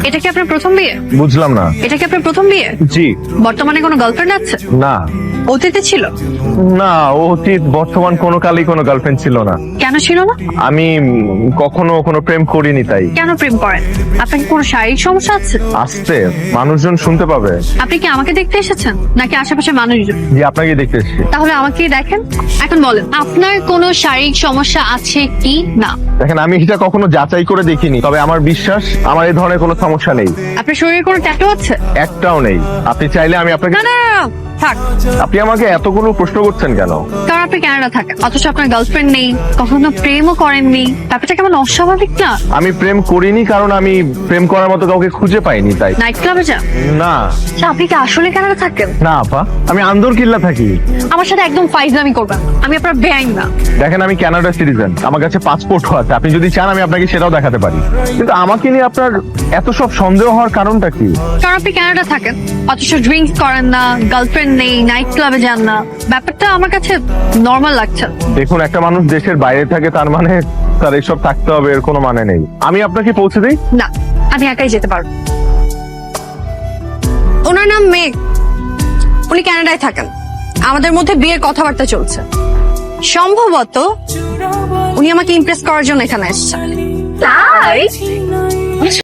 এটা কি আপনার প্রথম বিয়ে? বুঝলাম না। এটা কি আপনার প্রথম বিয়ে? জি। বর্তমানে কোনো গার্লফ্রেন্ড আছে? না অতীতে ছিল? না, অতীত বর্তমান কোনো কালই কোনো গার্লফ্রেন্ড ছিল না। কেন ছিল না? আমি কখনো কোনো প্রেম করিনি তাই। কেন প্রেম করেন? আপনার কি কোনো শারীরিক সমস্যা আছে? আসতে মানুষজন শুনতে পাবে। আপনি কি আমাকে দেখতে এসেছেন নাকি আশেপাশে মানুষজন? জি, আপনাকে দেখতে এসেছি। তাহলে আমাকেই দেখেন। এখন বলেন আপনার কোনো শারীরিক সমস্যা আছে কি না? দেখেন, আমি এটা কখনো যাচাই করে দেখিনি, তবে আমার বিশ্বাস আমার এই ধরনের কোনো সমস্যা নেই। আপনার শরীরে কোনো ট্যাটু আছে? একটাও নেই। আপনি চাইলে আমি আপনাকে। না না না, না, থাক। আপনি আমাকে এতগুলো প্রশ্ন করছেন কেন? কারণ আপনি কানাডা থাকেন, অথচ আপনার গার্লফ্রেন্ড নেই, কখনো প্রেমও করেননি। ব্যাপারটা কেমন অস্বাভাবিক না? আমি প্রেম করিনি কারণ আমি প্রেম করার মতো কাউকে খুঁজে পাইনি তাই। নাইট ক্লাবে যান? না আচ্ছা, আপনি কি আসলে কানাডা থাকেন? না আপা, আমি আন্দরকিল্লা থাকি। আমার সাথে একদম ফাইজলামি করবেন, আমি আপনার বেআইন না। দেখেন, আমি কানাডা সিটিজেন, আমার কাছে পাসপোর্টও আছে। আপনি যদি চান আমি আপনাকে সেটাও দেখাতে পারি। কিন্তু আমাকে নিয়ে আপনার এত সব সন্দেহ হওয়ার কারণটা কি? কারণ আপনি কানাডা থাকেন, অথচ ড্রিঙ্কস করেন না, গার্লফ্রেন্ড নেই, নাইট ক্লাবে যান না। ব্যাপারটা আমার কাছে নর্মাল লাগছে। দেখুন, একটা মানুষ দেশের বাইরে থাকে তার মানে তার এসব থাকতে হবে এর কোনো মানে নেই। আমি আপনাকে পৌঁছে দিই। না, আমি একাই যেতে পারবো। ওনার নাম মেঘ, উনি কানাডায় থাকেন। আমাদের মধ্যে বিয়ের কথাবার্তা চলছে। সম্ভবত উনি আমাকে ইমপ্রেস করার জন্য এখানে এসেছেন। তাই?